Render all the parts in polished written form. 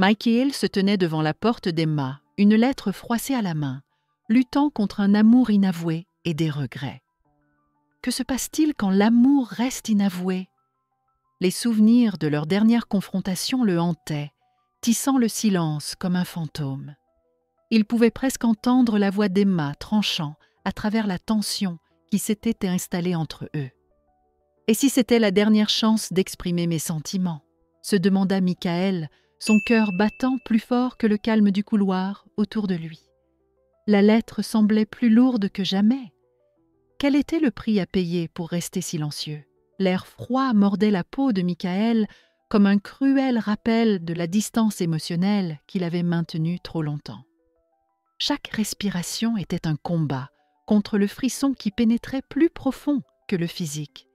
Michael se tenait devant la porte d'Emma, une lettre froissée à la main, luttant contre un amour inavoué et des regrets. Que se passe-t-il quand l'amour reste inavoué? Les souvenirs de leur dernière confrontation le hantaient, tissant le silence comme un fantôme. Il pouvait presque entendre la voix d'Emma tranchant à travers la tension qui s'était installée entre eux. « Et si c'était la dernière chance d'exprimer mes sentiments ?» se demanda Michael, son cœur battant plus fort que le calme du couloir autour de lui. La lettre semblait plus lourde que jamais. Quel était le prix à payer pour rester silencieux? L'air froid mordait la peau de Michael comme un cruel rappel de la distance émotionnelle qu'il avait maintenue trop longtemps. Chaque respiration était un combat contre le frisson qui pénétrait plus profond que le physique.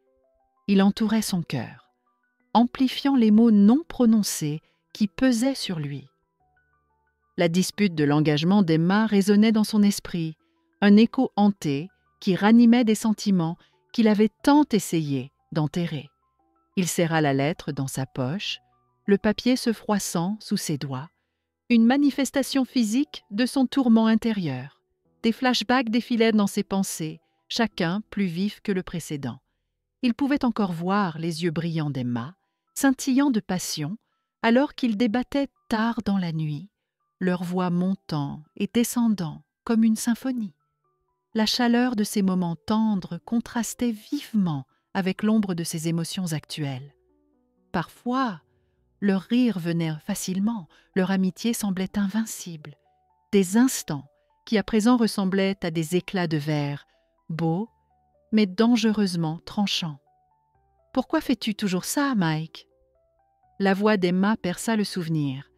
Il entourait son cœur, amplifiant les mots non prononcés qui pesaient sur lui. La dispute de l'engagement d'Emma résonnait dans son esprit, un écho hanté qui ranimait des sentiments qu'il avait tant essayé d'enterrer. Il serra la lettre dans sa poche, le papier se froissant sous ses doigts, une manifestation physique de son tourment intérieur. Des flashbacks défilaient dans ses pensées, chacun plus vif que le précédent. Il pouvait encore voir les yeux brillants d'Emma, scintillant de passion, alors qu'ils débattaient tard dans la nuit, leur voix montant et descendant comme une symphonie. La chaleur de ces moments tendres contrastait vivement avec l'ombre de ses émotions actuelles. Parfois, leur rire venait facilement, leur amitié semblait invincible. Des instants qui à présent ressemblaient à des éclats de verre, beaux, mais dangereusement tranchants. « Pourquoi fais-tu toujours ça, Mike ?» La voix d'Emma perça le souvenir,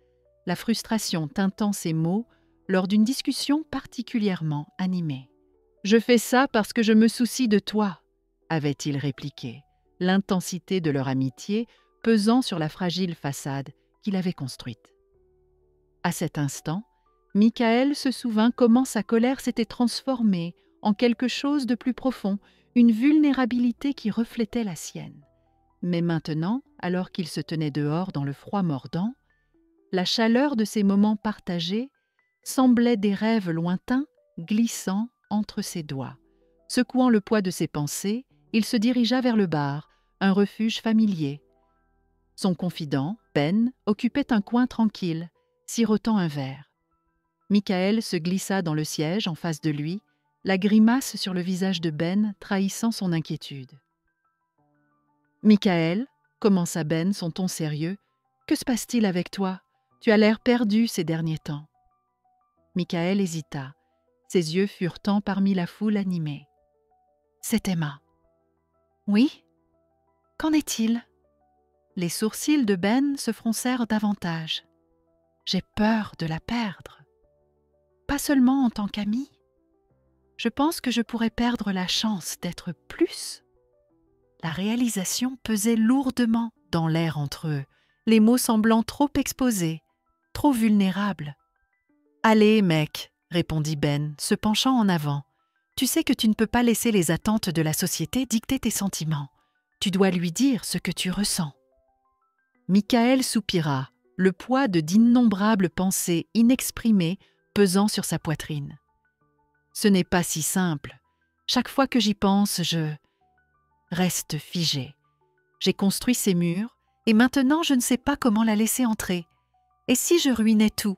la frustration teintant ses mots lors d'une discussion particulièrement animée. « Je fais ça parce que je me soucie de toi, » avait-il répliqué, l'intensité de leur amitié pesant sur la fragile façade qu'il avait construite. À cet instant, Michael se souvint comment sa colère s'était transformée en quelque chose de plus profond, une vulnérabilité qui reflétait la sienne. Mais maintenant, alors qu'il se tenait dehors dans le froid mordant, la chaleur de ces moments partagés semblait des rêves lointains glissant entre ses doigts. Secouant le poids de ses pensées, il se dirigea vers le bar, un refuge familier. Son confident, Ben, occupait un coin tranquille, sirotant un verre. Michael se glissa dans le siège en face de lui, la grimace sur le visage de Ben trahissant son inquiétude. « Michael, » commença Ben, son ton sérieux, « que se passe-t-il avec toi? Tu as l'air perdu ces derniers temps. » Michael hésita. Ses yeux furetants parmi la foule animée. « C'est Emma. »« Oui? Qu'en est-il » Les sourcils de Ben se froncèrent davantage. « J'ai peur de la perdre. Pas seulement en tant qu'amie. Je pense que je pourrais perdre la chance d'être plus. » La réalisation pesait lourdement dans l'air entre eux, les mots semblant trop exposés, trop vulnérables. « Allez, mec, » répondit Ben, se penchant en avant. « Tu sais que tu ne peux pas laisser les attentes de la société dicter tes sentiments. Tu dois lui dire ce que tu ressens. » Michael soupira, le poids d'innombrables pensées inexprimées pesant sur sa poitrine. « Ce n'est pas si simple. Chaque fois que j'y pense, je reste figé. J'ai construit ces murs et maintenant je ne sais pas comment la laisser entrer. Et si je ruinais tout ?»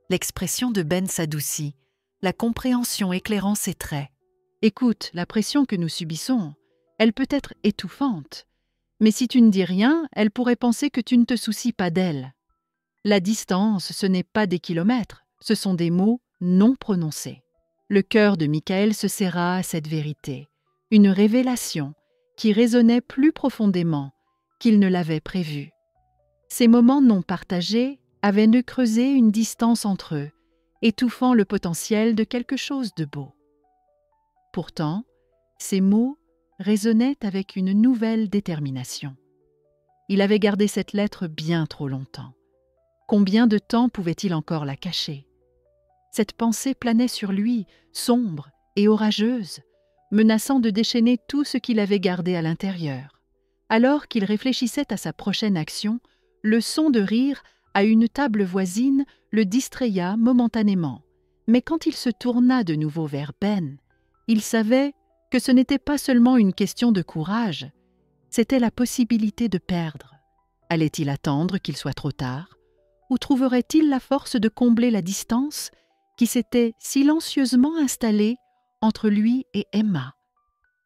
L'expression de Ben s'adoucit, la compréhension éclairant ses traits. « Écoute, la pression que nous subissons, elle peut être étouffante. Mais si tu ne dis rien, elle pourrait penser que tu ne te soucies pas d'elle. La distance, ce n'est pas des kilomètres, ce sont des mots non prononcés. » Le cœur de Michael se serra à cette vérité, une révélation qui résonnait plus profondément qu'il ne l'avait prévu. Ces moments non partagés avaient creusé une distance entre eux, étouffant le potentiel de quelque chose de beau. Pourtant, ces mots résonnait avec une nouvelle détermination. Il avait gardé cette lettre bien trop longtemps. Combien de temps pouvait-il encore la cacher? Cette pensée planait sur lui, sombre et orageuse, menaçant de déchaîner tout ce qu'il avait gardé à l'intérieur. Alors qu'il réfléchissait à sa prochaine action, le son de rire à une table voisine, le distraya momentanément. Mais quand il se tourna de nouveau vers Ben, il savait que ce n'était pas seulement une question de courage, c'était la possibilité de perdre. Allait-il attendre qu'il soit trop tard, ou trouverait-il la force de combler la distance qui s'était silencieusement installée entre lui et Emma?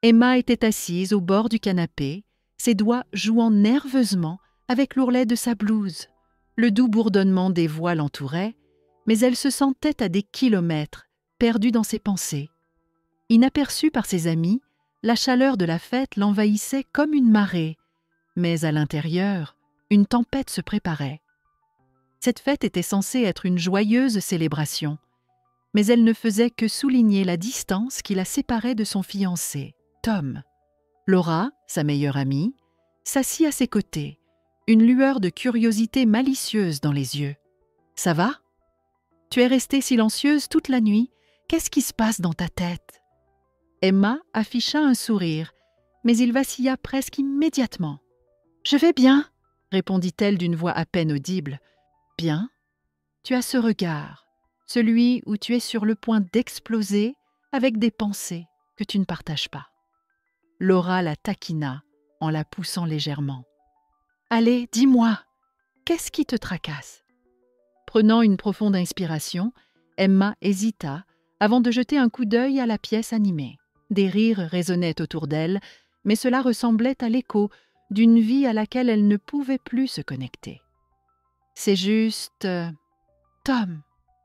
Emma était assise au bord du canapé, ses doigts jouant nerveusement avec l'ourlet de sa blouse. Le doux bourdonnement des voix l'entourait, mais elle se sentait à des kilomètres, perdue dans ses pensées. Inaperçue par ses amis, la chaleur de la fête l'envahissait comme une marée, mais à l'intérieur, une tempête se préparait. Cette fête était censée être une joyeuse célébration, mais elle ne faisait que souligner la distance qui la séparait de son fiancé, Tom. Laura, sa meilleure amie, s'assit à ses côtés, une lueur de curiosité malicieuse dans les yeux. « Ça va ? Tu es restée silencieuse toute la nuit. Qu'est-ce qui se passe dans ta tête ?» Emma afficha un sourire, mais il vacilla presque immédiatement. « Je vais bien, » répondit-elle d'une voix à peine audible. « Bien ? Tu as ce regard, celui où tu es sur le point d'exploser avec des pensées que tu ne partages pas. » Laura la taquina en la poussant légèrement. « Allez, dis-moi, qu'est-ce qui te tracasse ?» Prenant une profonde inspiration, Emma hésita avant de jeter un coup d'œil à la pièce animée. Des rires résonnaient autour d'elle, mais cela ressemblait à l'écho d'une vie à laquelle elle ne pouvait plus se connecter. « C'est juste... Tom,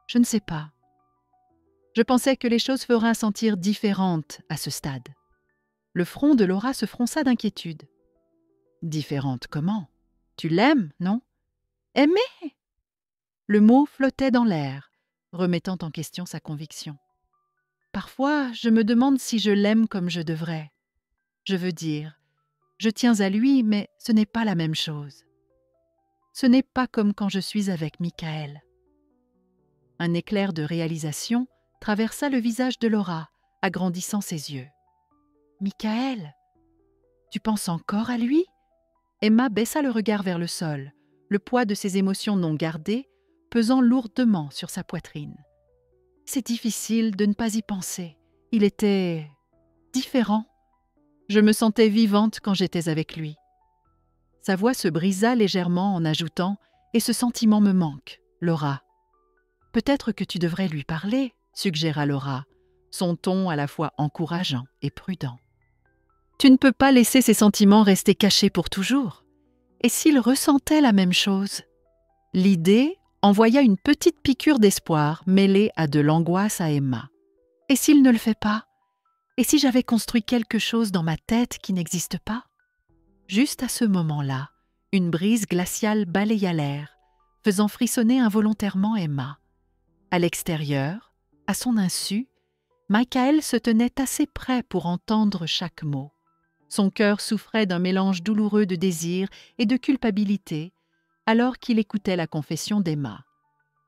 je ne sais pas. Je pensais que les choses feraient sentir différentes à ce stade. » Le front de Laura se fronça d'inquiétude. « Différente comment ? Tu l'aimes, non ? » « Aimer ?» Le mot flottait dans l'air, remettant en question sa conviction. « Parfois, je me demande si je l'aime comme je devrais. Je veux dire, je tiens à lui, mais ce n'est pas la même chose. Ce n'est pas comme quand je suis avec Michael. » Un éclair de réalisation traversa le visage de Laura, agrandissant ses yeux. « Michael, tu penses encore à lui ?» Emma baissa le regard vers le sol, le poids de ses émotions non gardées pesant lourdement sur sa poitrine. « C'est difficile de ne pas y penser. Il était... différent. Je me sentais vivante quand j'étais avec lui. » Sa voix se brisa légèrement en ajoutant « Et ce sentiment me manque, Laura. » « Peut-être que tu devrais lui parler, » suggéra Laura, son ton à la fois encourageant et prudent. « Tu ne peux pas laisser ces sentiments rester cachés pour toujours. Et s'il ressentait la même chose ?» L'idée envoya une petite piqûre d'espoir mêlée à de l'angoisse à Emma. « Et s'il ne le fait pas ? Et si j'avais construit quelque chose dans ma tête qui n'existe pas ?» Juste à ce moment-là, une brise glaciale balaya l'air, faisant frissonner involontairement Emma. À l'extérieur, à son insu, Michael se tenait assez près pour entendre chaque mot. Son cœur souffrait d'un mélange douloureux de désir et de culpabilité alors qu'il écoutait la confession d'Emma.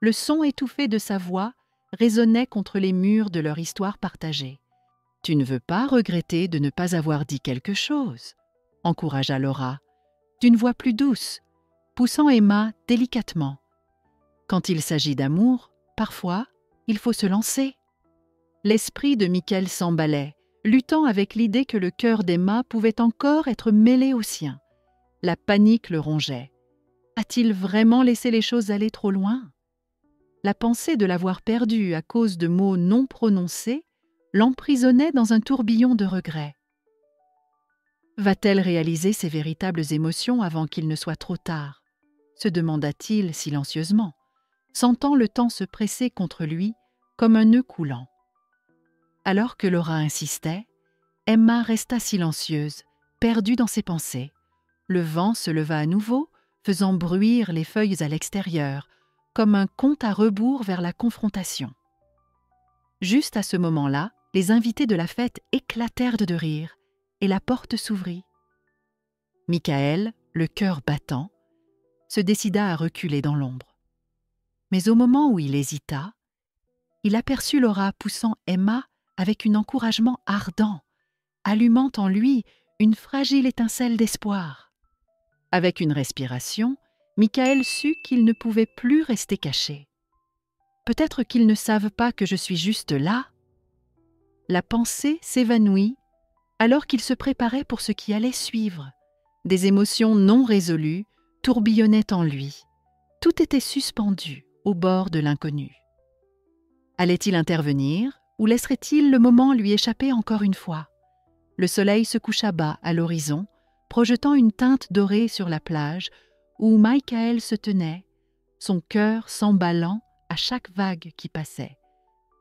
Le son étouffé de sa voix résonnait contre les murs de leur histoire partagée. « Tu ne veux pas regretter de ne pas avoir dit quelque chose ?» encouragea Laura, d'une voix plus douce, poussant Emma délicatement. « Quand il s'agit d'amour, parfois, il faut se lancer. » L'esprit de Michael s'emballait, luttant avec l'idée que le cœur d'Emma pouvait encore être mêlé au sien. La panique le rongeait. A-t-il vraiment laissé les choses aller trop loin ? La pensée de l'avoir perdu à cause de mots non prononcés l'emprisonnait dans un tourbillon de regrets. Va-t-elle réaliser ses véritables émotions avant qu'il ne soit trop tard ? Se demanda-t-il silencieusement, sentant le temps se presser contre lui comme un nœud coulant. Alors que Laura insistait, Emma resta silencieuse, perdue dans ses pensées. Le vent se leva à nouveau, faisant bruire les feuilles à l'extérieur, comme un compte à rebours vers la confrontation. Juste à ce moment-là, les invités de la fête éclatèrent de rire, et la porte s'ouvrit. Michael, le cœur battant, se décida à reculer dans l'ombre. Mais au moment où il hésita, il aperçut Laura poussant Emma avec un encouragement ardent, allumant en lui une fragile étincelle d'espoir. Avec une respiration, Michael sut qu'ils ne pouvaient plus rester cachés. Peut-être qu'ils ne savent pas que je suis juste là. La pensée s'évanouit alors qu'il se préparait pour ce qui allait suivre. Des émotions non résolues tourbillonnaient en lui. Tout était suspendu au bord de l'inconnu. Allait-il intervenir ou laisserait-il le moment lui échapper encore une fois? Le soleil se coucha bas à l'horizon, projetant une teinte dorée sur la plage où Michael se tenait, son cœur s'emballant à chaque vague qui passait.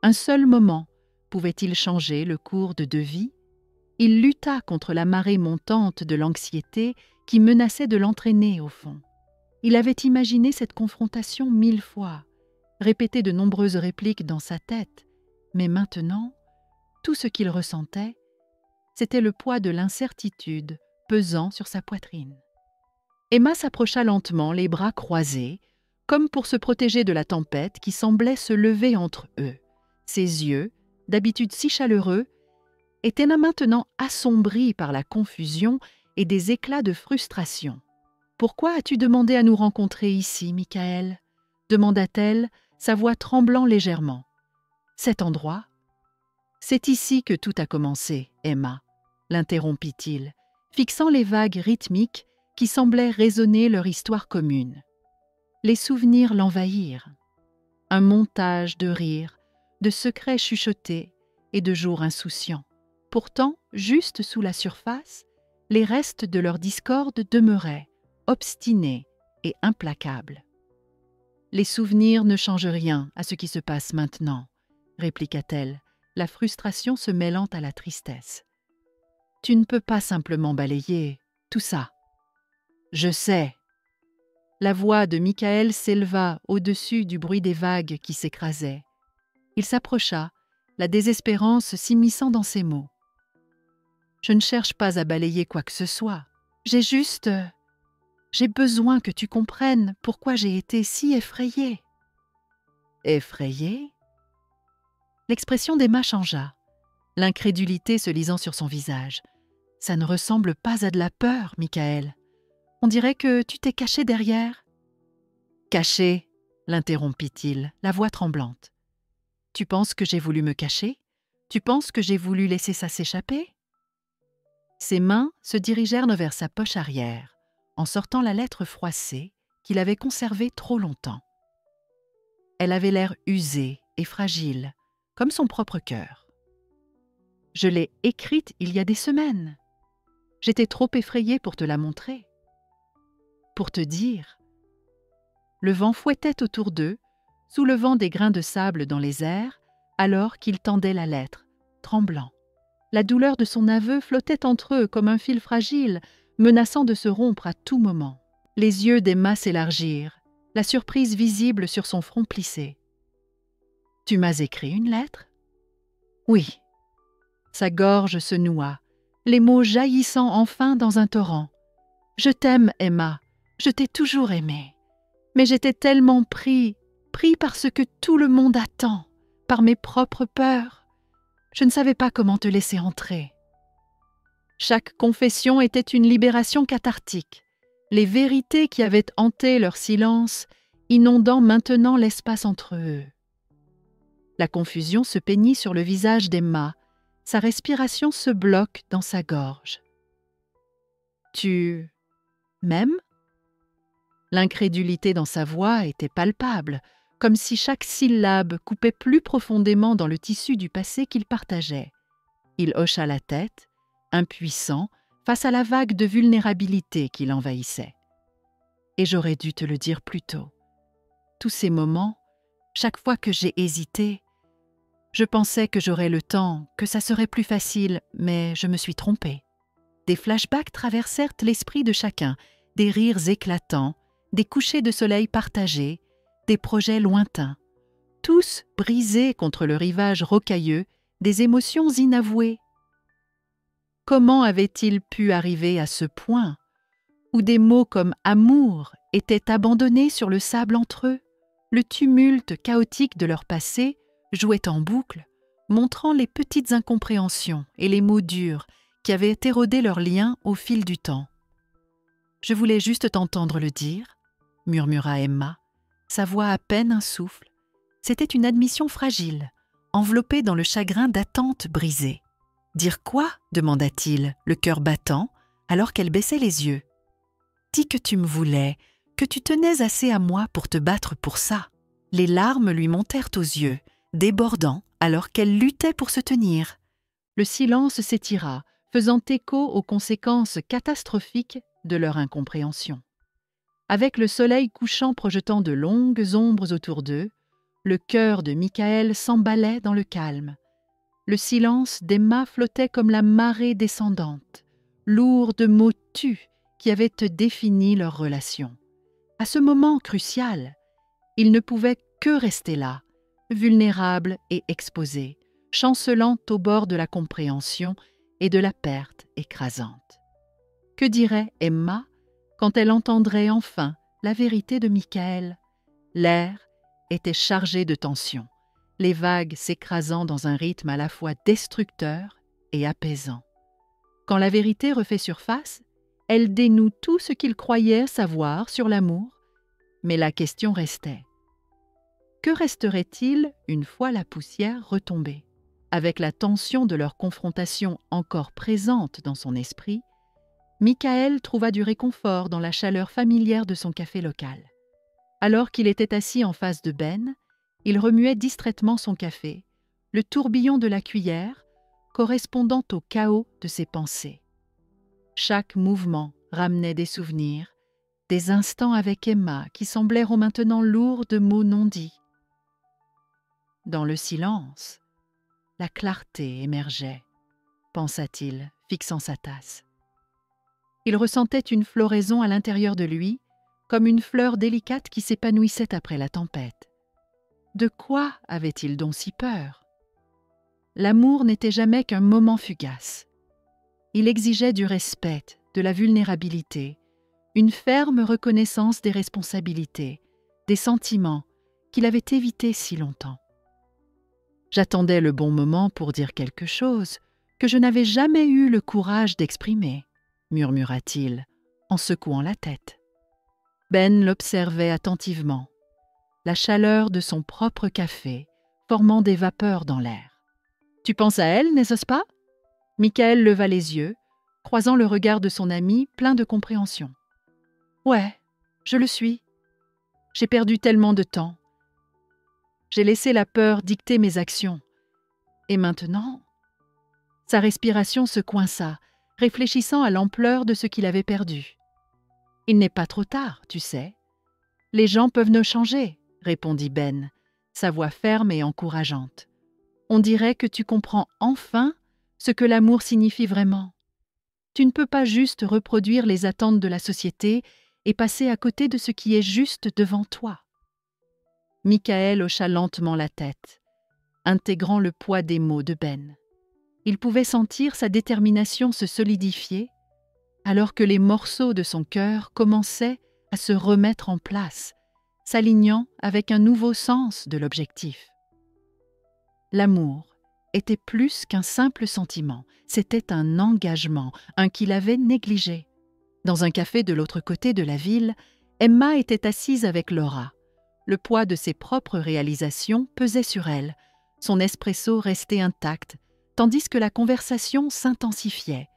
Un seul moment pouvait-il changer le cours de 2 vies? Il lutta contre la marée montante de l'anxiété qui menaçait de l'entraîner au fond. Il avait imaginé cette confrontation 1000 fois, répété de nombreuses répliques dans sa tête, mais maintenant, tout ce qu'il ressentait, c'était le poids de l'incertitude pesant sur sa poitrine. Emma s'approcha lentement, les bras croisés, comme pour se protéger de la tempête qui semblait se lever entre eux. Ses yeux, d'habitude si chaleureux, étaient maintenant assombris par la confusion et des éclats de frustration. « Pourquoi as-tu demandé à nous rencontrer ici, Michael ?» demanda-t-elle, sa voix tremblant légèrement. « Cet endroit ?»« C'est ici que tout a commencé, Emma, » l'interrompit-il, fixant les vagues rythmiques qui semblaient résonner leur histoire commune. Les souvenirs l'envahirent. Un montage de rires, de secrets chuchotés et de jours insouciants. Pourtant, juste sous la surface, les restes de leur discorde demeuraient, obstinés et implacables. « Les souvenirs ne changent rien à ce qui se passe maintenant, » répliqua-t-elle, la frustration se mêlant à la tristesse. « Tu ne peux pas simplement balayer tout ça. »« Je sais. » La voix de Michael s'éleva au-dessus du bruit des vagues qui s'écrasaient. Il s'approcha, la désespérance s'immisçant dans ses mots. « Je ne cherche pas à balayer quoi que ce soit. J'ai besoin que tu comprennes pourquoi j'ai été si effrayée. » « Effrayée ?» L'expression d'Emma changea, l'incrédulité se lisant sur son visage. « Ça ne ressemble pas à de la peur, Michael. On dirait que tu t'es caché derrière. »« Caché ?» l'interrompit-il, la voix tremblante. « Tu penses que j'ai voulu me cacher? Tu penses que j'ai voulu laisser ça s'échapper ?» Ses mains se dirigèrent vers sa poche arrière, en sortant la lettre froissée qu'il avait conservée trop longtemps. Elle avait l'air usée et fragile, comme son propre cœur. « Je l'ai écrite il y a des semaines. J'étais trop effrayée pour te la montrer. Pour te dire. » Le vent fouettait autour d'eux, soulevant des grains de sable dans les airs, alors qu'il tendait la lettre, tremblant. La douleur de son aveu flottait entre eux comme un fil fragile, menaçant de se rompre à tout moment. Les yeux d'Emma s'élargirent, la surprise visible sur son front plissé. « Tu m'as écrit une lettre ?»« Oui. » Sa gorge se noua, les mots jaillissant enfin dans un torrent. « Je t'aime, Emma, je t'ai toujours aimée. Mais j'étais tellement pris par ce que tout le monde attend, par mes propres peurs. Je ne savais pas comment te laisser entrer. » Chaque confession était une libération cathartique, les vérités qui avaient hanté leur silence, inondant maintenant l'espace entre eux. La confusion se peignit sur le visage d'Emma, sa respiration se bloque dans sa gorge. « Tu m'aimes ?» L'incrédulité dans sa voix était palpable, comme si chaque syllabe coupait plus profondément dans le tissu du passé qu'il partageait. Il hocha la tête, impuissant, face à la vague de vulnérabilité qui l'envahissait. « Et j'aurais dû te le dire plus tôt. Tous ces moments, chaque fois que j'ai hésité, je pensais que j'aurais le temps, que ça serait plus facile, mais je me suis trompée. » Des flashbacks traversèrent l'esprit de chacun, des rires éclatants, des couchers de soleil partagés, des projets lointains, tous brisés contre le rivage rocailleux des émotions inavouées. Comment avait-il pu arriver à ce point où des mots comme « amour » étaient abandonnés sur le sable entre eux? Le tumulte chaotique de leur passé jouait en boucle, montrant les petites incompréhensions et les mots durs qui avaient érodé leurs liens au fil du temps. « Je voulais juste t'entendre le dire. » murmura Emma, sa voix à peine un souffle. C'était une admission fragile, enveloppée dans le chagrin d'attente brisée. « Dire quoi ?» demanda-t-il, le cœur battant, alors qu'elle baissait les yeux. « Dis que tu me voulais, que tu tenais assez à moi pour te battre pour ça. » Les larmes lui montèrent aux yeux, débordant alors qu'elle luttait pour se tenir. Le silence s'étira, faisant écho aux conséquences catastrophiques de leur incompréhension. Avec le soleil couchant projetant de longues ombres autour d'eux, le cœur de Michael s'emballait dans le calme. Le silence d'Emma flottait comme la marée descendante, lourd de mots tus qui avaient défini leur relation. À ce moment crucial, il ne pouvait que rester là, vulnérable et exposé, chancelant au bord de la compréhension et de la perte écrasante. Que dirait Emma quand elle entendrait enfin la vérité de Michael? L'air était chargé de tension, les vagues s'écrasant dans un rythme à la fois destructeur et apaisant. Quand la vérité refait surface, elle dénoue tout ce qu'il croyait savoir sur l'amour, mais la question restait. Que resterait-il une fois la poussière retombée? Avec la tension de leur confrontation encore présente dans son esprit, Michael trouva du réconfort dans la chaleur familière de son café local. Alors qu'il était assis en face de Ben, il remuait distraitement son café, le tourbillon de la cuillère correspondant au chaos de ses pensées. Chaque mouvement ramenait des souvenirs, des instants avec Emma qui semblèrent maintenant lourds de mots non dits. Dans le silence, la clarté émergeait, pensa-t-il, fixant sa tasse. Il ressentait une floraison à l'intérieur de lui, comme une fleur délicate qui s'épanouissait après la tempête. De quoi avait-il donc si peur? L'amour n'était jamais qu'un moment fugace. Il exigeait du respect, de la vulnérabilité, une ferme reconnaissance des responsabilités, des sentiments qu'il avait évités si longtemps. J'attendais le bon moment pour dire quelque chose que je n'avais jamais eu le courage d'exprimer, murmura-t-il, en secouant la tête. Ben l'observait attentivement, la chaleur de son propre café formant des vapeurs dans l'air. « Tu penses à elle, n'est-ce pas ?» Michael leva les yeux, croisant le regard de son ami plein de compréhension. « Ouais, je le suis. J'ai perdu tellement de temps. J'ai laissé la peur dicter mes actions. Et maintenant… » Sa respiration se coinça, réfléchissant à l'ampleur de ce qu'il avait perdu. « Il n'est pas trop tard, tu sais. Les gens peuvent nous changer, » répondit Ben, sa voix ferme et encourageante. « On dirait que tu comprends enfin ce que l'amour signifie vraiment. Tu ne peux pas juste reproduire les attentes de la société et passer à côté de ce qui est juste devant toi. » Michael hocha lentement la tête, intégrant le poids des mots de Ben. Il pouvait sentir sa détermination se solidifier, alors que les morceaux de son cœur commençaient à se remettre en place, s'alignant avec un nouveau sens de l'objectif. L'amour était plus qu'un simple sentiment, c'était un engagement, qu'il avait négligé. Dans un café de l'autre côté de la ville, Emma était assise avec Laura. Le poids de ses propres réalisations pesait sur elle, son espresso restait intact, tandis que la conversation s'intensifiait,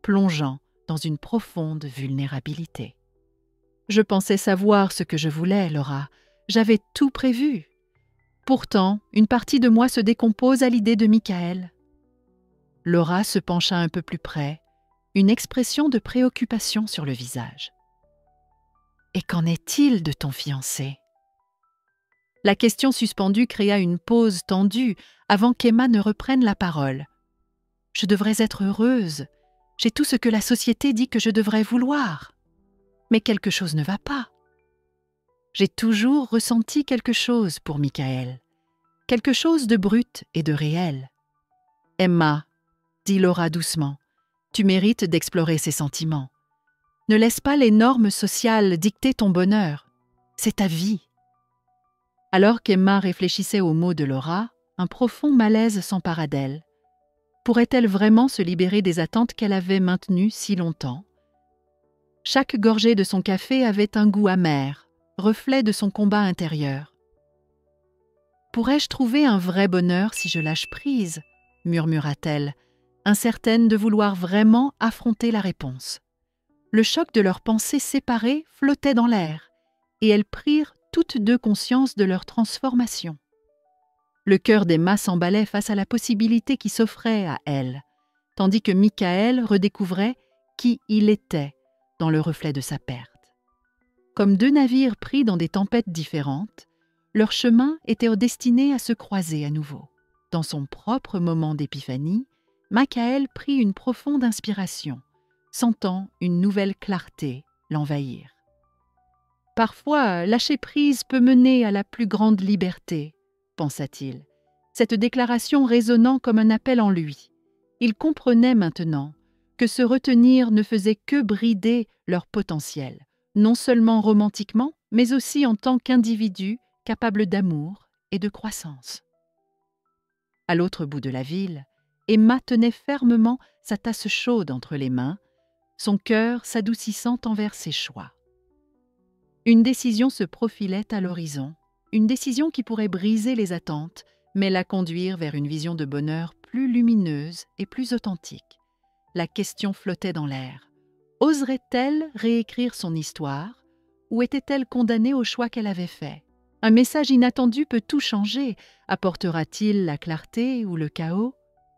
plongeant dans une profonde vulnérabilité. « Je pensais savoir ce que je voulais, Laura. J'avais tout prévu. Pourtant, une partie de moi se décompose à l'idée de Michael. » Laura se pencha un peu plus près, une expression de préoccupation sur le visage. « Et qu'en est-il de ton fiancé ?» La question suspendue créa une pause tendue avant qu'Emma ne reprenne la parole. « Je devrais être heureuse. J'ai tout ce que la société dit que je devrais vouloir. Mais quelque chose ne va pas. J'ai toujours ressenti quelque chose pour Michael, quelque chose de brut et de réel. Emma, dit Laura doucement, tu mérites d'explorer ces sentiments. Ne laisse pas les normes sociales dicter ton bonheur. C'est ta vie. » Alors qu'Emma réfléchissait aux mots de Laura, un profond malaise s'empara d'elle. Pourrait-elle vraiment se libérer des attentes qu'elle avait maintenues si longtemps? Chaque gorgée de son café avait un goût amer, reflet de son combat intérieur. « Pourrais-je trouver un vrai bonheur si je lâche prise ?» murmura-t-elle, incertaine de vouloir vraiment affronter la réponse. Le choc de leurs pensées séparées flottait dans l'air, et elles prirent toutes deux conscience de leur transformation. Le cœur d'Emma s'emballait face à la possibilité qui s'offrait à elle, tandis que Michael redécouvrait qui il était dans le reflet de sa perte. Comme deux navires pris dans des tempêtes différentes, leur chemin était destiné à se croiser à nouveau. Dans son propre moment d'épiphanie, Michael prit une profonde inspiration, sentant une nouvelle clarté l'envahir. Parfois, lâcher prise peut mener à la plus grande liberté, pensa-t-il, cette déclaration résonnant comme un appel en lui. Il comprenait maintenant que se retenir ne faisait que brider leur potentiel, non seulement romantiquement, mais aussi en tant qu'individu capable d'amour et de croissance. À l'autre bout de la ville, Emma tenait fermement sa tasse chaude entre les mains, son cœur s'adoucissant envers ses choix. Une décision se profilait à l'horizon, une décision qui pourrait briser les attentes, mais la conduire vers une vision de bonheur plus lumineuse et plus authentique. La question flottait dans l'air. Oserait-elle réécrire son histoire, ou était-elle condamnée au choix qu'elle avait fait? Un message inattendu peut tout changer. Apportera-t-il la clarté ou le chaos?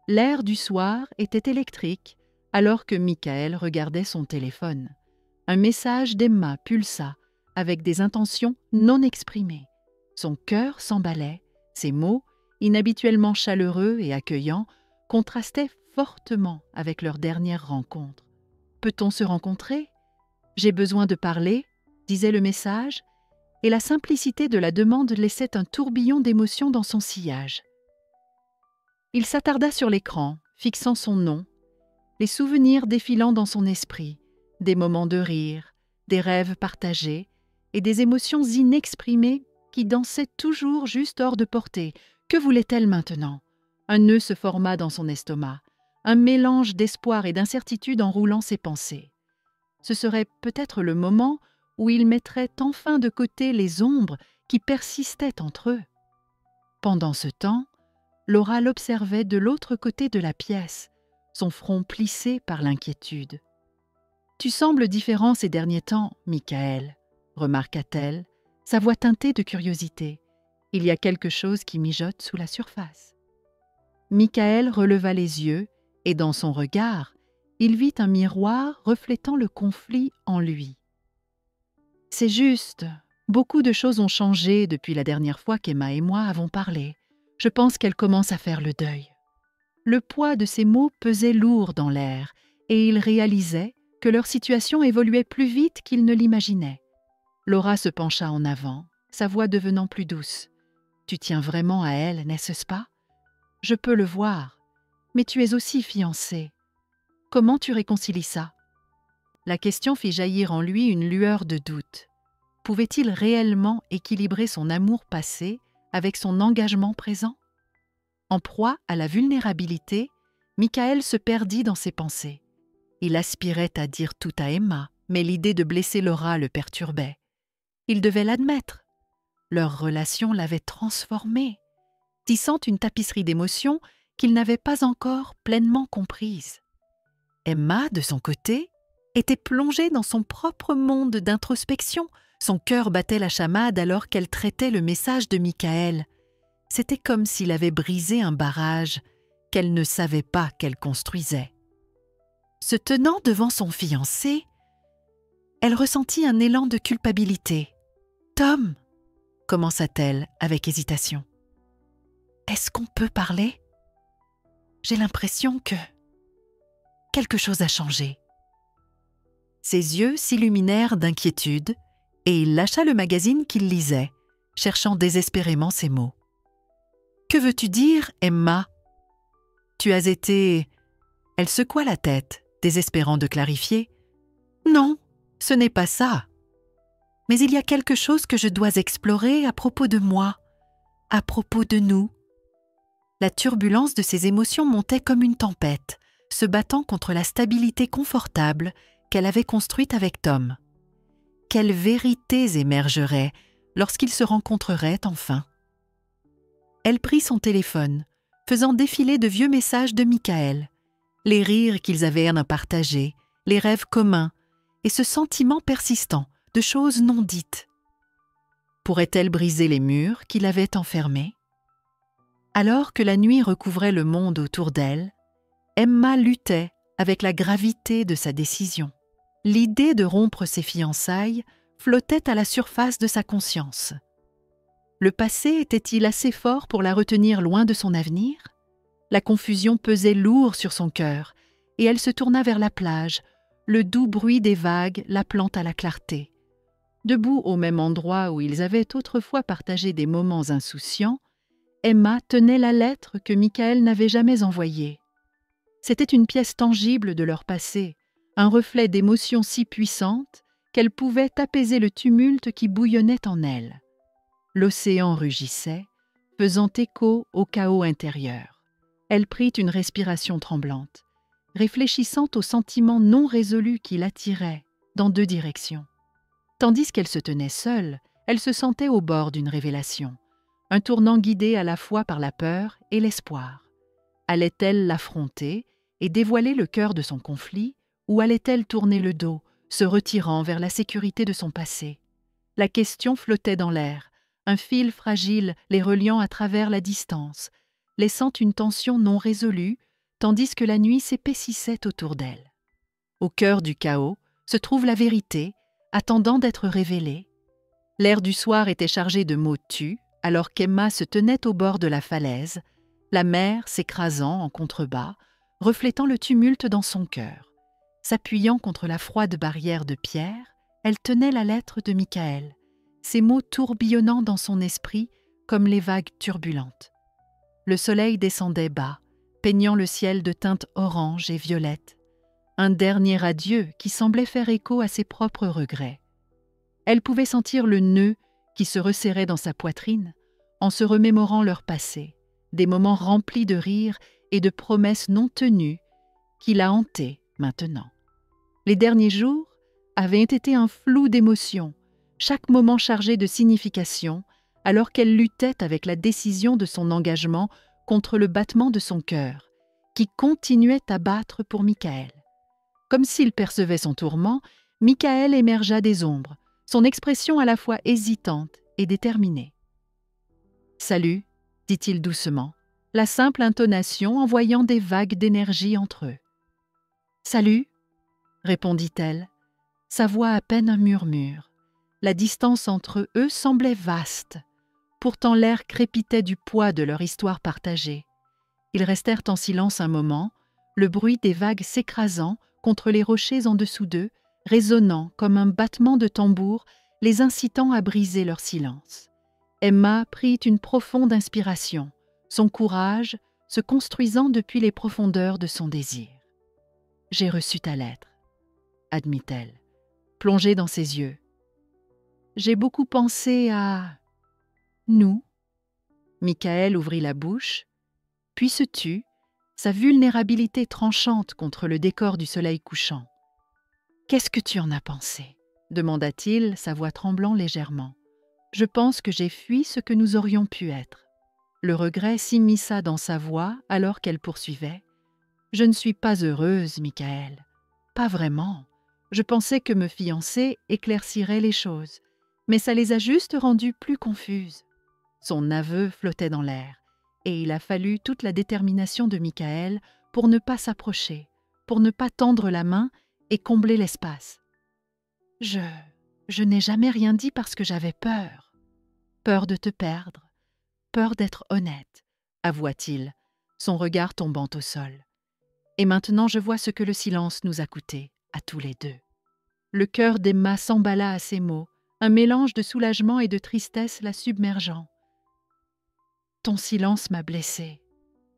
L'air du soir était électrique, alors que Michael regardait son téléphone. Un message d'Emma pulsa, avec des intentions non exprimées. Son cœur s'emballait, ses mots, inhabituellement chaleureux et accueillants, contrastaient fortement avec leur dernière rencontre. « Peut-on se rencontrer ? J'ai besoin de parler », disait le message, et la simplicité de la demande laissait un tourbillon d'émotions dans son sillage. Il s'attarda sur l'écran, fixant son nom, les souvenirs défilant dans son esprit, des moments de rire, des rêves partagés et des émotions inexprimées qui dansaient toujours juste hors de portée. Que voulait-elle maintenant? Un nœud se forma dans son estomac, un mélange d'espoir et d'incertitude enroulant ses pensées. Ce serait peut-être le moment où il mettrait enfin de côté les ombres qui persistaient entre eux. Pendant ce temps, Laura l'observait de l'autre côté de la pièce, son front plissé par l'inquiétude. « Tu sembles différent ces derniers temps, Michael, » remarqua-t-elle, sa voix teintée de curiosité. « Il y a quelque chose qui mijote sous la surface. » Michael releva les yeux et dans son regard, il vit un miroir reflétant le conflit en lui. « C'est juste, beaucoup de choses ont changé depuis la dernière fois qu'Emma et moi avons parlé. Je pense qu'elle commence à faire le deuil. » Le poids de ces mots pesait lourd dans l'air et il réalisait que leur situation évoluait plus vite qu'il ne l'imaginait. Laura se pencha en avant, sa voix devenant plus douce. « Tu tiens vraiment à elle, n'est-ce pas? Je peux le voir, mais tu es aussi fiancée. Comment tu réconcilies ça ?» La question fit jaillir en lui une lueur de doute. Pouvait-il réellement équilibrer son amour passé avec son engagement présent? En proie à la vulnérabilité, Michael se perdit dans ses pensées. Il aspirait à dire tout à Emma, mais l'idée de blesser Laura le perturbait. Il devait l'admettre. Leur relation l'avait transformé, tissant une tapisserie d'émotions qu'il n'avait pas encore pleinement comprise. Emma, de son côté, était plongée dans son propre monde d'introspection. Son cœur battait la chamade alors qu'elle traitait le message de Michael. C'était comme s'il avait brisé un barrage qu'elle ne savait pas qu'elle construisait. Se tenant devant son fiancé, elle ressentit un élan de culpabilité. « Tom !» commença-t-elle avec hésitation. « Est-ce qu'on peut parler? J'ai l'impression que quelque chose a changé. » Ses yeux s'illuminèrent d'inquiétude et il lâcha le magazine qu'il lisait, cherchant désespérément ses mots. « Que veux-tu dire, Emma? Tu as été… » Elle secoua la tête, désespérant de clarifier. « Non, ce n'est pas ça. Mais il y a quelque chose que je dois explorer à propos de moi, à propos de nous. » La turbulence de ses émotions montait comme une tempête, se battant contre la stabilité confortable qu'elle avait construite avec Tom. quelles vérités émergeraient lorsqu'ils se rencontreraient enfin? Elle prit son téléphone, faisant défiler de vieux messages de Michael, les rires qu'ils avaient à partager, les rêves communs, et ce sentiment persistant de choses non dites. Pourrait-elle briser les murs qui l'avaient enfermée? Alors que la nuit recouvrait le monde autour d'elle, Emma luttait avec la gravité de sa décision. L'idée de rompre ses fiançailles flottait à la surface de sa conscience. Le passé était-il assez fort pour la retenir loin de son avenir? La confusion pesait lourd sur son cœur, et elle se tourna vers la plage, le doux bruit des vagues l'appelant à la clarté. Debout au même endroit où ils avaient autrefois partagé des moments insouciants, Emma tenait la lettre que Michael n'avait jamais envoyée. C'était une pièce tangible de leur passé, un reflet d'émotions si puissantes qu'elle pouvait apaiser le tumulte qui bouillonnait en elle. L'océan rugissait, faisant écho au chaos intérieur. Elle prit une respiration tremblante, réfléchissant aux sentiments non résolus qui l'attiraient dans deux directions. Tandis qu'elle se tenait seule, elle se sentait au bord d'une révélation, un tournant guidé à la fois par la peur et l'espoir. Allait-elle l'affronter et dévoiler le cœur de son conflit, ou allait-elle tourner le dos, se retirant vers la sécurité de son passé? La question flottait dans l'air, un fil fragile les reliant à travers la distance, laissant une tension non résolue, tandis que la nuit s'épaississait autour d'elle. Au cœur du chaos se trouve la vérité, attendant d'être révélée. L'air du soir était chargé de mots tus, alors qu'Emma se tenait au bord de la falaise, la mer s'écrasant en contrebas, reflétant le tumulte dans son cœur. S'appuyant contre la froide barrière de pierre, elle tenait la lettre de Michael, ces mots tourbillonnant dans son esprit comme les vagues turbulentes. Le soleil descendait bas, peignant le ciel de teintes orange et violettes, un dernier adieu qui semblait faire écho à ses propres regrets. Elle pouvait sentir le nœud qui se resserrait dans sa poitrine en se remémorant leur passé, des moments remplis de rires et de promesses non tenues qui la hantaient maintenant. Les derniers jours avaient été un flou d'émotions, chaque moment chargé de signification, alors qu'elle luttait avec la décision de son engagement contre le battement de son cœur, qui continuait à battre pour Michael. Comme s'il percevait son tourment, Michael émergea des ombres, son expression à la fois hésitante et déterminée. « Salut », dit-il doucement, la simple intonation envoyant des vagues d'énergie entre eux. « Salut », répondit-elle, sa voix à peine un murmure. La distance entre eux semblait vaste. Pourtant l'air crépitait du poids de leur histoire partagée. Ils restèrent en silence un moment, le bruit des vagues s'écrasant contre les rochers en dessous d'eux, résonnant comme un battement de tambour, les incitant à briser leur silence. Emma prit une profonde inspiration, son courage se construisant depuis les profondeurs de son désir. « J'ai reçu ta lettre », admit-elle, plongée dans ses yeux. « J'ai beaucoup pensé à... nous. » Michael ouvrit la bouche, puis se tut, sa vulnérabilité tranchante contre le décor du soleil couchant. « Qu'est-ce que tu en as pensé ?» demanda-t-il, sa voix tremblant légèrement. « Je pense que j'ai fui ce que nous aurions pu être. » Le regret s'immisça dans sa voix alors qu'elle poursuivait. « Je ne suis pas heureuse, Michael. Pas vraiment. Je pensais que me fiancer éclaircirait les choses, mais ça les a juste rendues plus confuses. » Son aveu flottait dans l'air, et il a fallu toute la détermination de Michael pour ne pas s'approcher, pour ne pas tendre la main et combler l'espace. « Je n'ai jamais rien dit parce que j'avais peur. Peur de te perdre, peur d'être honnête, avoua-t-il, son regard tombant au sol. Et maintenant je vois ce que le silence nous a coûté, à tous les deux. » Le cœur d'Emma s'emballa à ces mots, un mélange de soulagement et de tristesse la submergeant. « Ton silence m'a blessée, »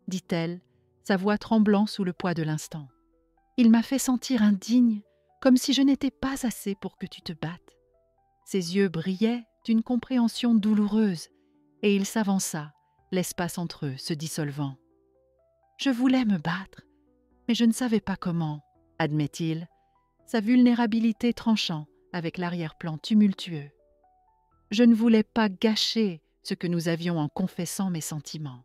dit-elle, sa voix tremblant sous le poids de l'instant. « Il m'a fait sentir indigne, comme si je n'étais pas assez pour que tu te battes. » Ses yeux brillaient d'une compréhension douloureuse, et il s'avança, l'espace entre eux se dissolvant. « Je voulais me battre, mais je ne savais pas comment, » admet-il, sa vulnérabilité tranchant avec l'arrière-plan tumultueux. Je ne voulais pas gâcher ce que nous avions en confessant mes sentiments.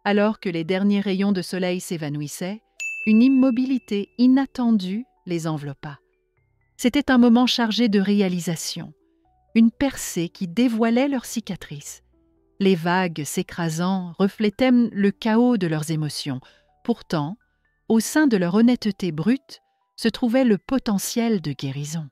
Alors que les derniers rayons de soleil s'évanouissaient, une immobilité inattendue les enveloppa. C'était un moment chargé de réalisation, une percée qui dévoilait leurs cicatrices. Les vagues s'écrasant reflétaient le chaos de leurs émotions. Pourtant, au sein de leur honnêteté brute, se trouvait le potentiel de guérison.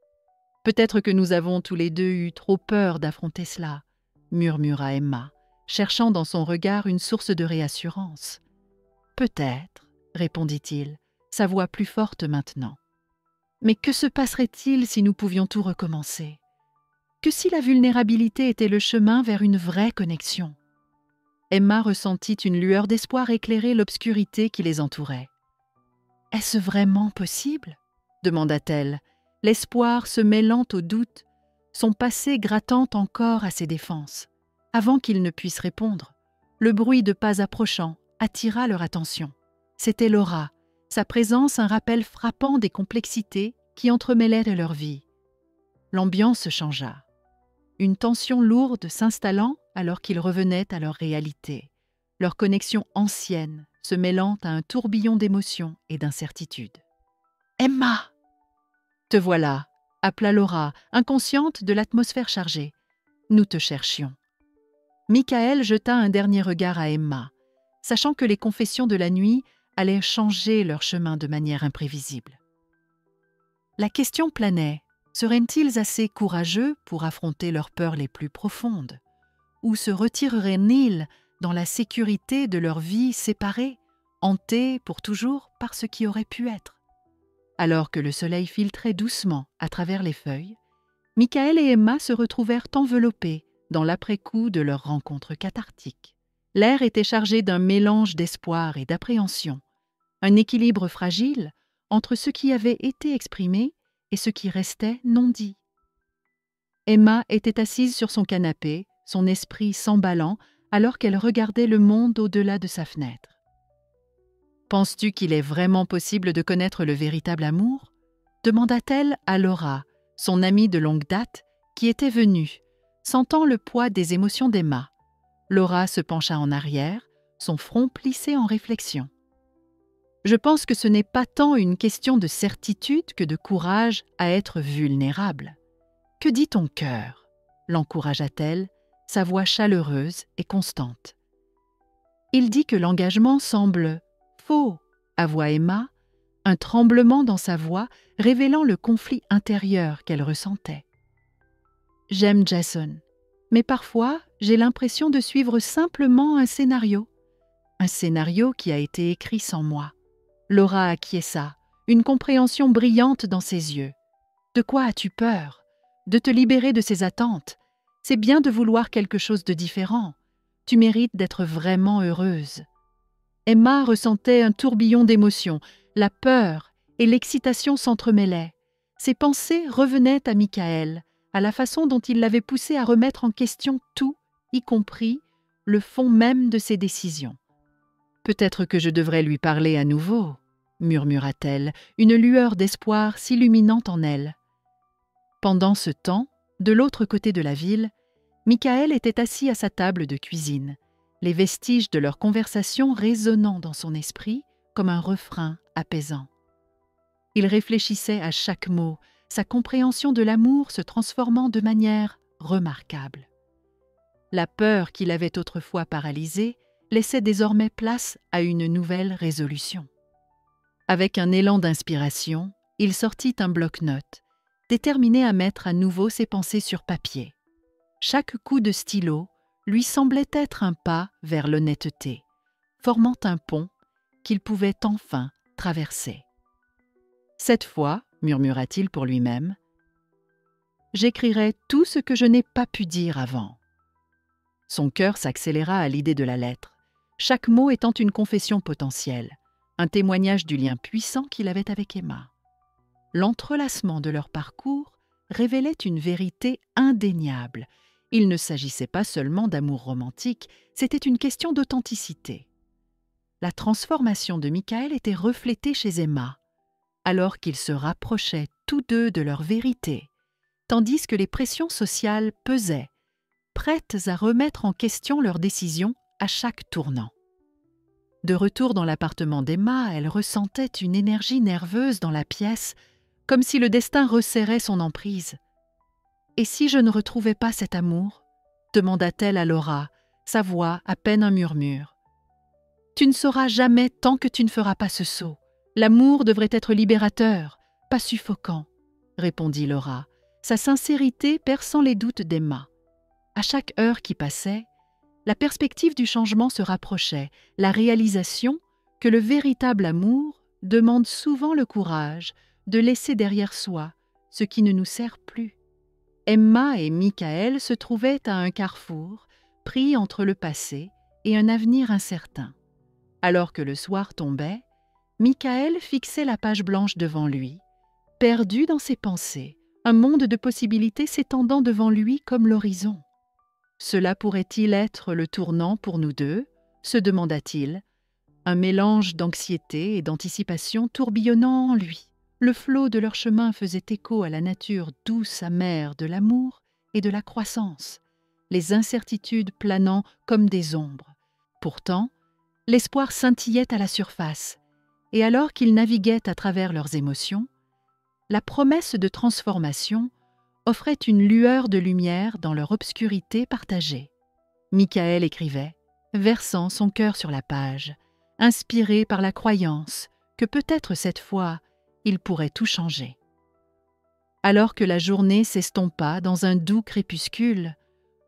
« Peut-être que nous avons tous les deux eu trop peur d'affronter cela, » murmura Emma, cherchant dans son regard une source de réassurance. « Peut-être, » répondit-il, sa voix plus forte maintenant. « Mais que se passerait-il si nous pouvions tout recommencer ? Que si la vulnérabilité était le chemin vers une vraie connexion ?» Emma ressentit une lueur d'espoir éclairer l'obscurité qui les entourait. « Est-ce vraiment possible ?» demanda-t-elle, l'espoir se mêlant au doute, son passé grattant encore à ses défenses. Avant qu'ils ne puissent répondre, le bruit de pas approchant attira leur attention. C'était Laura, sa présence un rappel frappant des complexités qui entremêlaient leur vie. L'ambiance changea. Une tension lourde s'installant alors qu'ils revenaient à leur réalité, leur connexion ancienne se mêlant à un tourbillon d'émotions et d'incertitudes. « Emma !»« Te voilà !» appela Laura, inconsciente de l'atmosphère chargée. « Nous te cherchions. » Michael jeta un dernier regard à Emma, sachant que les confessions de la nuit allaient changer leur chemin de manière imprévisible. La question planait. Seraient-ils assez courageux pour affronter leurs peurs les plus profondes? Ou se retireraient-ils dans la sécurité de leur vie séparée, hantés pour toujours par ce qui aurait pu être? Alors que le soleil filtrait doucement à travers les feuilles, Michael et Emma se retrouvèrent enveloppés dans l'après-coup de leur rencontre cathartique. L'air était chargé d'un mélange d'espoir et d'appréhension, un équilibre fragile entre ce qui avait été exprimé et ce qui restait non dit. Emma était assise sur son canapé, son esprit s'emballant alors qu'elle regardait le monde au-delà de sa fenêtre. « Penses-tu qu'il est vraiment possible de connaître le véritable amour ?» demanda-t-elle à Laura, son amie de longue date, qui était venue, sentant le poids des émotions d'Emma. Laura se pencha en arrière, son front plissé en réflexion. « Je pense que ce n'est pas tant une question de certitude que de courage à être vulnérable. Que dit ton cœur ?» l'encouragea-t-elle, sa voix chaleureuse et constante. « Il dit que l'engagement semble faux, » avoua Emma, un tremblement dans sa voix révélant le conflit intérieur qu'elle ressentait. « J'aime Jason, mais parfois j'ai l'impression de suivre simplement un scénario qui a été écrit sans moi. » Laura acquiesça, une compréhension brillante dans ses yeux. « De quoi as-tu peur ? De te libérer de ces attentes. C'est bien de vouloir quelque chose de différent. Tu mérites d'être vraiment heureuse. » Emma ressentait un tourbillon d'émotions. La peur et l'excitation s'entremêlaient. Ses pensées revenaient à Michael, à la façon dont il l'avait poussé à remettre en question tout, y compris le fond même de ses décisions. « Peut-être que je devrais lui parler à nouveau, » murmura-t-elle, une lueur d'espoir s'illuminant en elle. Pendant ce temps, de l'autre côté de la ville, Michael était assis à sa table de cuisine, les vestiges de leur conversation résonnant dans son esprit comme un refrain apaisant. Il réfléchissait à chaque mot, sa compréhension de l'amour se transformant de manière remarquable. La peur qui l'avait autrefois paralysé laissait désormais place à une nouvelle résolution. Avec un élan d'inspiration, il sortit un bloc-notes, déterminé à mettre à nouveau ses pensées sur papier. Chaque coup de stylo lui semblait être un pas vers l'honnêteté, formant un pont qu'il pouvait enfin traverser. « Cette fois, » murmura-t-il pour lui-même, « j'écrirai tout ce que je n'ai pas pu dire avant. » Son cœur s'accéléra à l'idée de la lettre, chaque mot étant une confession potentielle, un témoignage du lien puissant qu'il avait avec Emma. L'entrelacement de leur parcours révélait une vérité indéniable. Il ne s'agissait pas seulement d'amour romantique, c'était une question d'authenticité. La transformation de Michael était reflétée chez Emma. alors qu'ils se rapprochaient tous deux de leur vérité, tandis que les pressions sociales pesaient, prêtes à remettre en question leurs décisions à chaque tournant. De retour dans l'appartement d'Emma, elle ressentait une énergie nerveuse dans la pièce, comme si le destin resserrait son emprise. « Et si je ne retrouvais pas cet amour ?» demanda-t-elle à Laura, sa voix à peine un murmure. « Tu ne sauras jamais tant que tu ne feras pas ce saut. L'amour devrait être libérateur, pas suffocant, » répondit Laura, sa sincérité perçant les doutes d'Emma. À chaque heure qui passait, la perspective du changement se rapprochait, la réalisation que le véritable amour demande souvent le courage de laisser derrière soi ce qui ne nous sert plus. Emma et Michael se trouvaient à un carrefour, pris entre le passé et un avenir incertain. Alors que le soir tombait, Michael fixait la page blanche devant lui, perdu dans ses pensées, un monde de possibilités s'étendant devant lui comme l'horizon. Cela pourrait-il être le tournant pour nous deux, se demanda-t-il, un mélange d'anxiété et d'anticipation tourbillonnant en lui. Le flot de leur chemin faisait écho à la nature douce amère de l'amour et de la croissance, les incertitudes planant comme des ombres. Pourtant, l'espoir scintillait à la surface, et alors qu'ils naviguaient à travers leurs émotions, la promesse de transformation offrait une lueur de lumière dans leur obscurité partagée. Michael écrivait, versant son cœur sur la page, inspiré par la croyance que peut-être cette fois, il pourrait tout changer. Alors que la journée s'estompa dans un doux crépuscule,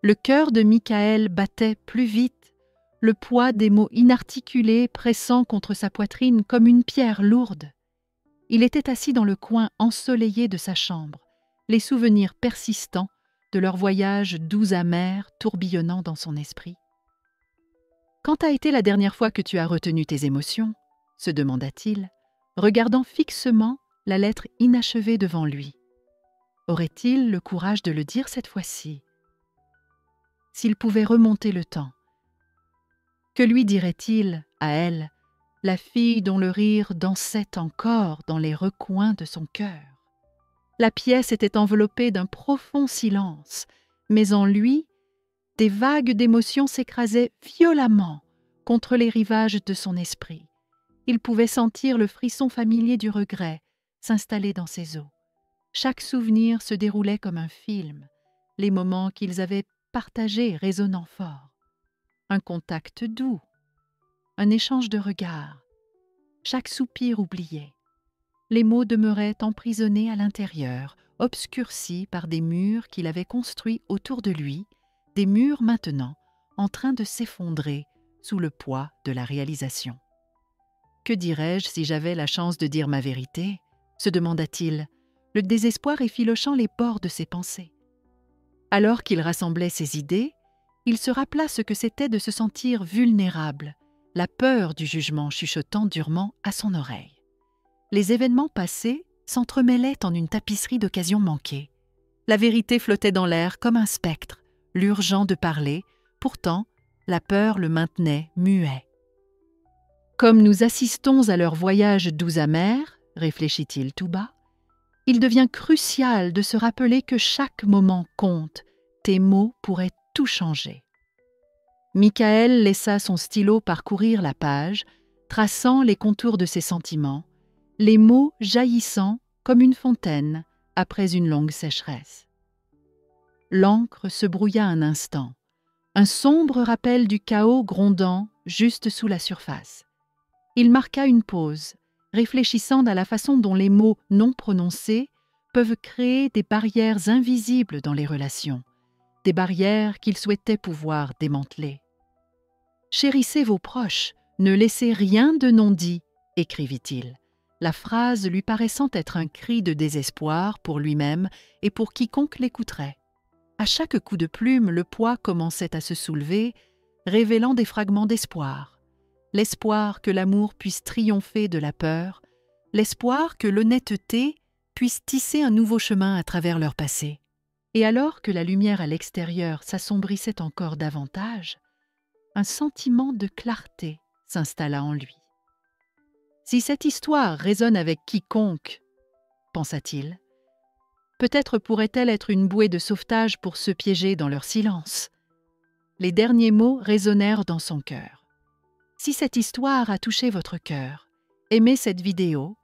le cœur de Michael battait plus vite, le poids des mots inarticulés pressant contre sa poitrine comme une pierre lourde. Il était assis dans le coin ensoleillé de sa chambre, les souvenirs persistants de leur voyage doux amer tourbillonnant dans son esprit. « Quand a été la dernière fois que tu as retenu tes émotions ?» se demanda-t-il, regardant fixement la lettre inachevée devant lui. Aurait-il le courage de le dire cette fois-ci? S'il pouvait remonter le temps, que lui dirait-il à elle, la fille dont le rire dansait encore dans les recoins de son cœur? La pièce était enveloppée d'un profond silence, mais en lui, des vagues d'émotions s'écrasaient violemment contre les rivages de son esprit. Il pouvait sentir le frisson familier du regret s'installer dans ses os. Chaque souvenir se déroulait comme un film, les moments qu'ils avaient partagés résonnant fort. Un contact doux, un échange de regards, chaque soupir oublié. Les mots demeuraient emprisonnés à l'intérieur, obscurcis par des murs qu'il avait construits autour de lui, des murs maintenant en train de s'effondrer sous le poids de la réalisation. « Que dirais-je si j'avais la chance de dire ma vérité ?» se demanda-t-il, le désespoir effilochant les bords de ses pensées. Alors qu'il rassemblait ses idées, il se rappela ce que c'était de se sentir vulnérable, la peur du jugement chuchotant durement à son oreille. Les événements passés s'entremêlaient en une tapisserie d'occasions manquées. La vérité flottait dans l'air comme un spectre, l'urgent de parler, pourtant la peur le maintenait muet. « Comme nous assistons à leur voyage doux amer, réfléchit-il tout bas, il devient crucial de se rappeler que chaque moment compte, tes mots pourraient tout changer. » Michael laissa son stylo parcourir la page, traçant les contours de ses sentiments, les mots jaillissant comme une fontaine après une longue sécheresse. L'encre se brouilla un instant, un sombre rappel du chaos grondant juste sous la surface. Il marqua une pause, réfléchissant à la façon dont les mots non prononcés peuvent créer des barrières invisibles dans les relations, des barrières qu'il souhaitait pouvoir démanteler. « Chérissez vos proches, ne laissez rien de non dit », écrivit-il, la phrase lui paraissant être un cri de désespoir pour lui-même et pour quiconque l'écouterait. À chaque coup de plume, le poids commençait à se soulever, révélant des fragments d'espoir. L'espoir que l'amour puisse triompher de la peur, l'espoir que l'honnêteté puisse tisser un nouveau chemin à travers leur passé. Et alors que la lumière à l'extérieur s'assombrissait encore davantage, un sentiment de clarté s'installa en lui. Si cette histoire résonne avec quiconque, pensa-t-il, peut-être pourrait-elle être une bouée de sauvetage pour ceux piégés dans leur silence. Les derniers mots résonnèrent dans son cœur. Si cette histoire a touché votre cœur, aimez cette vidéo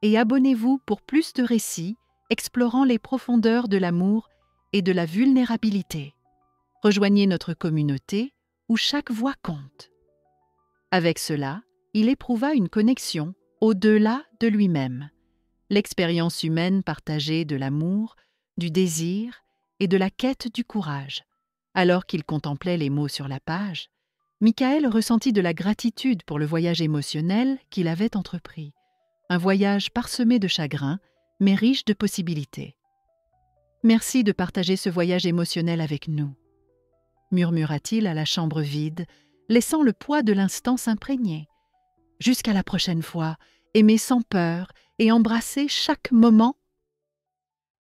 et abonnez-vous pour plus de récits explorant les profondeurs de l'amour et de la vulnérabilité. Rejoignez notre communauté où chaque voix compte. Avec cela, il éprouva une connexion au-delà de lui-même, l'expérience humaine partagée de l'amour, du désir et de la quête du courage. Alors qu'il contemplait les mots sur la page, Michael ressentit de la gratitude pour le voyage émotionnel qu'il avait entrepris, un voyage parsemé de chagrins, mais riche de possibilités. « Merci de partager ce voyage émotionnel avec nous », murmura-t-il à la chambre vide, laissant le poids de l'instant s'imprégner. « Jusqu'à la prochaine fois, aimez sans peur et embrassez chaque moment